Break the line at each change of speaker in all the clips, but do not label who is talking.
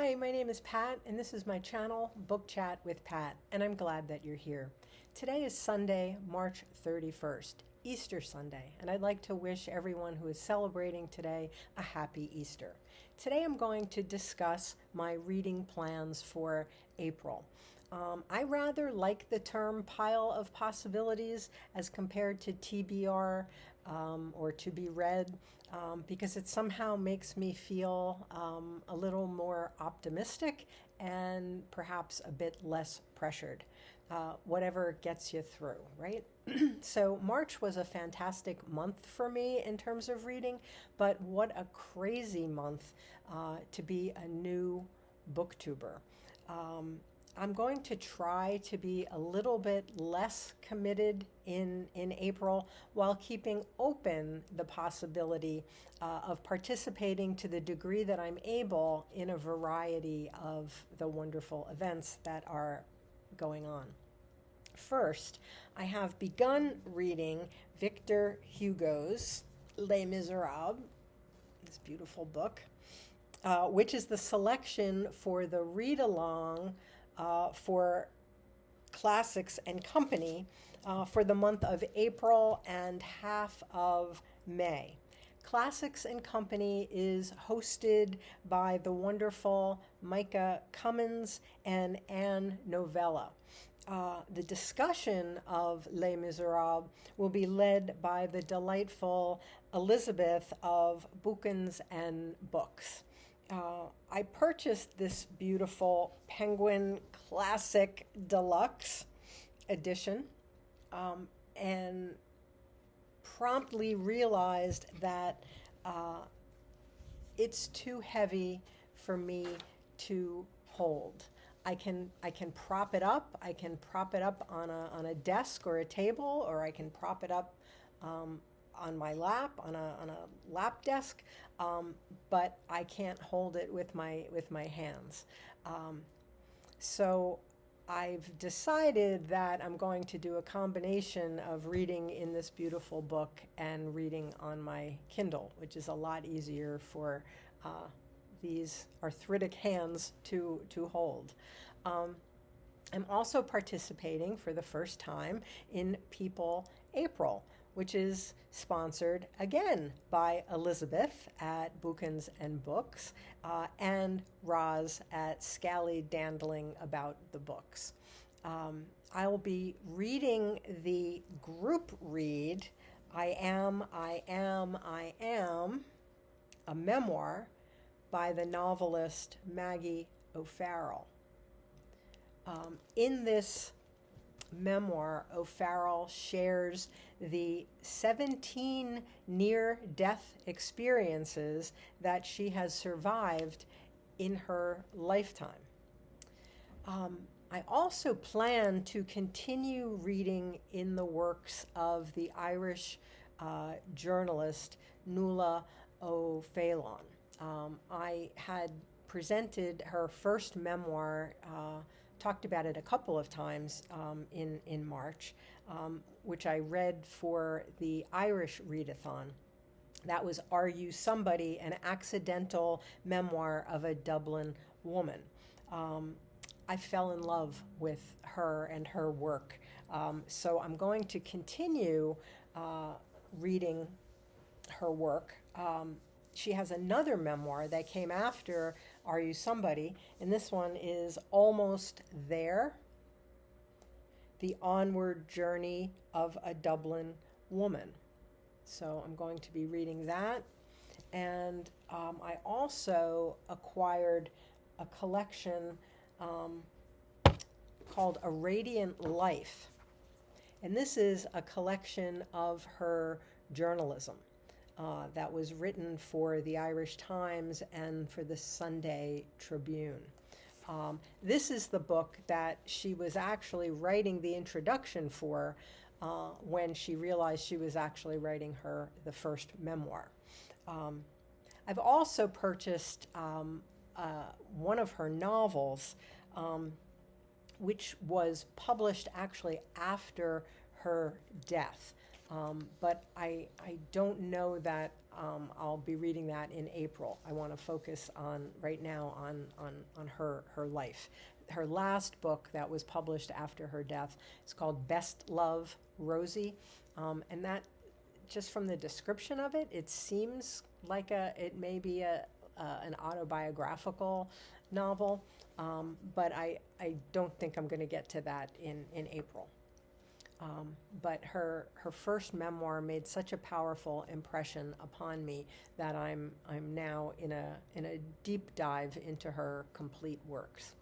Hi, my name is Pat, and this is my channel, Book Chat with Pat, and I'm glad that you're here. Today is Sunday, March 31st, Easter Sunday, and I'd like to wish everyone who is celebrating today a happy Easter. Today I'm going to discuss my reading plans for April. I rather like the term pile of possibilities as compared to TBR or to be read because it somehow makes me feel a little more optimistic and perhaps a bit less pressured. Whatever gets you through, right? So March was a fantastic month for me in terms of reading, but what a crazy month to be a new booktuber. I'm going to try to be a little bit less committed in April while keeping open the possibility of participating to the degree that I'm able in a variety of the wonderful events that are going on. First, I have begun reading Victor Hugo's Les Miserables, this beautiful book, which is the selection for the read-along for Classics and Company for the month of April and half of May. Classics and Company is hosted by the wonderful Micah Cummins and Novella. The discussion of Les Miserables will be led by the delightful Elisabeth of Bookends and Books. I purchased this beautiful Penguin Classic Deluxe edition and promptly realized that it's too heavy for me to hold. I can prop it up. I can prop it up on a desk or a table, or I can prop it up on my lap, on a lap desk, but I can't hold it with my hands. So I've decided that I'm going to do a combination of reading in this beautiful book and reading on my Kindle, which is a lot easier for these arthritic hands to hold. I'm also participating for the first time in People April, which is sponsored again by Elisabeth at Bookends and Books and Roz at Scally Dandling About the Books. I'll be reading the group read, I Am, a memoir by the novelist Maggie O'Farrell. In this memoir, O'Farrell shares the 17 near-death experiences that she has survived in her lifetime. I also plan to continue reading in the works of the Irish journalist Nuala O'Farrell. I had presented her first memoir, talked about it a couple of times in March, which I read for the Irish readathon. That was Are You Somebody? An accidental memoir of a Dublin woman. I fell in love with her and her work. So I'm going to continue reading her work. She has another memoir that came after Are You Somebody? And this one is Almost There, The Onward Journey of a Dublin Woman. So I'm going to be reading that. And I also acquired a collection called A Radiant Life. And this is a collection of her journalism. That was written for the Irish Times and for the Sunday Tribune. This is the book that she was actually writing the introduction for when she realized she was actually writing the first memoir. I've also purchased one of her novels, which was published actually after her death. But I don't know that I'll be reading that in April. I want to focus on right now on her life. Her last book that was published after her death is called Best Love, Rosie, and that, just from the description of it, it seems like it may be an autobiographical novel, but I don't think I'm going to get to that in April. But her first memoir made such a powerful impression upon me that I'm now in a deep dive into her complete works.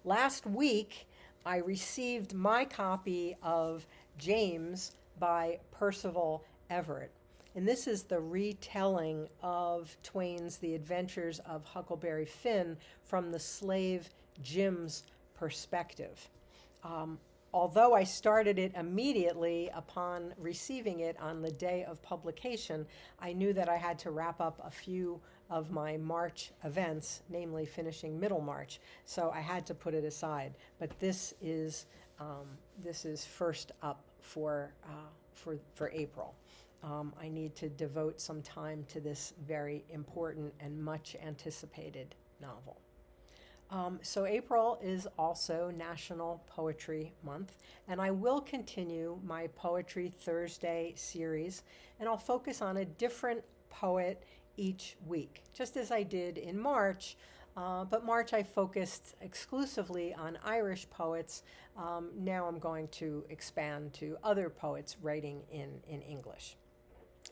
Last week, I received my copy of James by Percival Everett. And this is the retelling of Twain's The Adventures of Huckleberry Finn from the slave Jim's perspective. Although I started it immediately upon receiving it on the day of publication, I knew that I had to wrap up a few of my March events, namely finishing Middlemarch. So I had to put it aside. But this is first up for April. I need to devote some time to this very important and much anticipated novel. So April is also National Poetry Month, and I will continue my Poetry Thursday series, and I'll focus on a different poet each week, just as I did in March. But March I focused exclusively on Irish poets. Now I'm going to expand to other poets writing in English.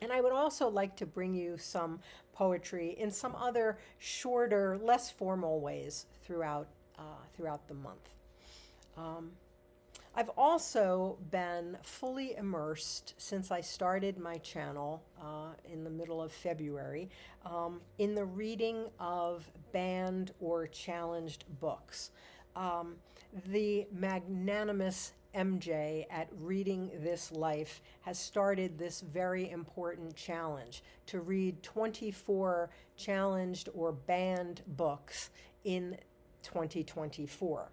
And I would also like to bring you some poetry in some other shorter, less formal ways throughout the month. I've also been fully immersed since I started my channel in the middle of February in the reading of banned or challenged books. The magnanimous MJ at Reading This Life has started this very important challenge to read 24 challenged or banned books in 2024.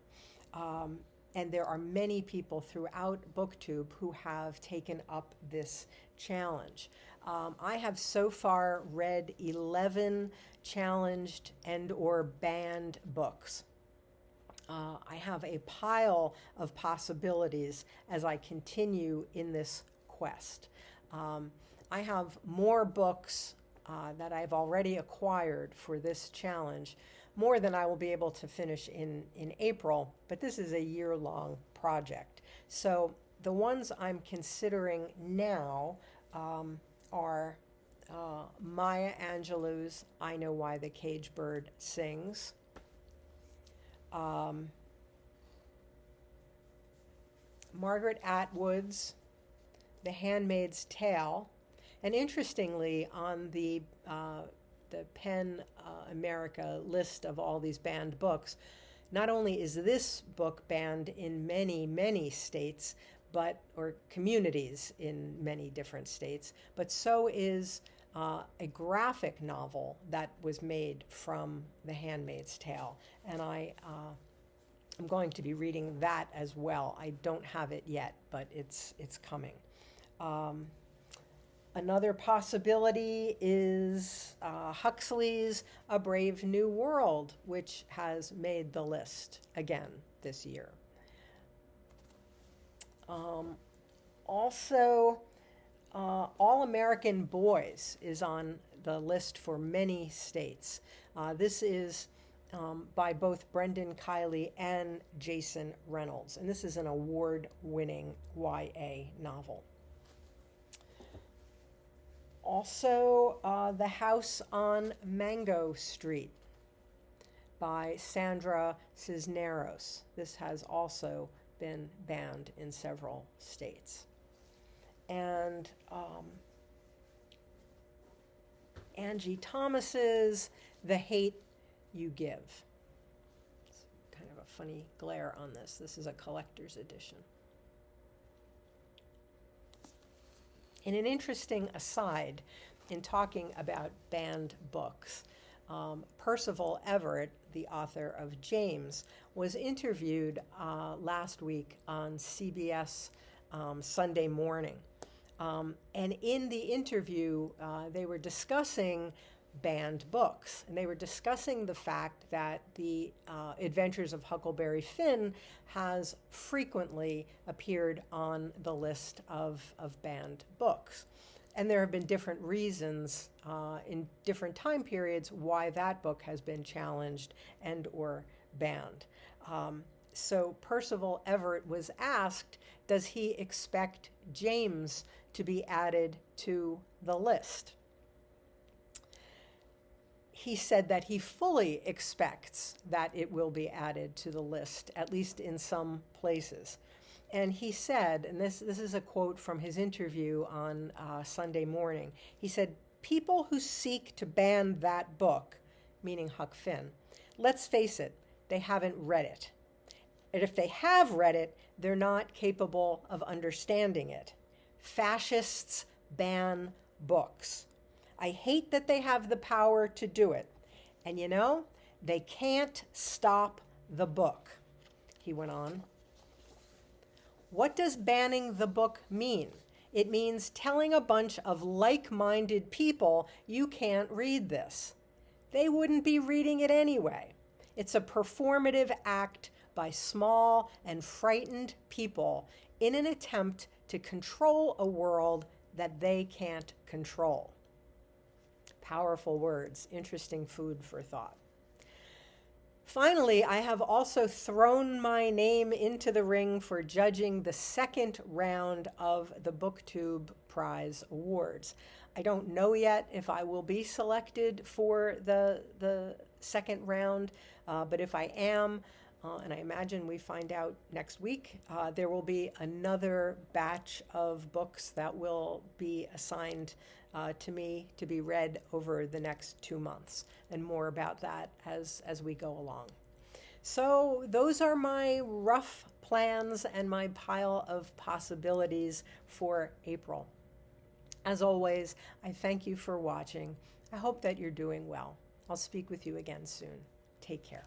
And there are many people throughout BookTube who have taken up this challenge. I have so far read 11 challenged and or banned books. I have a pile of possibilities as I continue in this quest. I have more books that I've already acquired for this challenge, more than I will be able to finish in April, but this is a year-long project. So the ones I'm considering now are Maya Angelou's I Know Why the Cage Bird Sings, Margaret Atwood's The Handmaid's Tale, and interestingly, on the PEN America list of all these banned books, not only is this book banned in many, many states, or communities in many different states, but so is a graphic novel that was made from The Handmaid's Tale. And I'm going to be reading that as well. I don't have it yet, but it's coming. Another possibility is Huxley's A Brave New World, which has made the list again this year. Also, All American Boys is on the list for many states. This is by both Brendan Kiley and Jason Reynolds, and this is an award-winning YA novel. Also, The House on Mango Street by Sandra Cisneros. This has also been banned in several states. And Angie Thomas's The Hate You Give. It's kind of a funny glare on this. This is a collector's edition. In an interesting aside, in talking about banned books, Percival Everett, the author of James, was interviewed last week on CBS Sunday morning. And in the interview, they were discussing banned books. And they were discussing the fact that the Adventures of Huckleberry Finn has frequently appeared on the list of banned books. And there have been different reasons in different time periods why that book has been challenged and or banned. So Percival Everett was asked, does he expect James to be added to the list? He said that he fully expects that it will be added to the list, at least in some places. And he said, and this is a quote from his interview on Sunday morning, he said, people who seek to ban that book, meaning Huck Finn, let's face it, they haven't read it. And if they have read it, they're not capable of understanding it. Fascists ban books. I hate that they have the power to do it. And you know, they can't stop the book, he went on. What does banning the book mean? It means telling a bunch of like-minded people, you can't read this. They wouldn't be reading it anyway. It's a performative act by small and frightened people in an attempt to control a world that they can't control. Powerful words, interesting food for thought. Finally, I have also thrown my name into the ring for judging the second round of the BookTube Prize Awards. I don't know yet if I will be selected for the second round, but if I am, and I imagine we find out next week, there will be another batch of books that will be assigned to me to be read over the next 2 months, and more about that as we go along. So those are my rough plans and my pile of possibilities for April. As always, I thank you for watching. I hope that you're doing well. I'll speak with you again soon. Take care.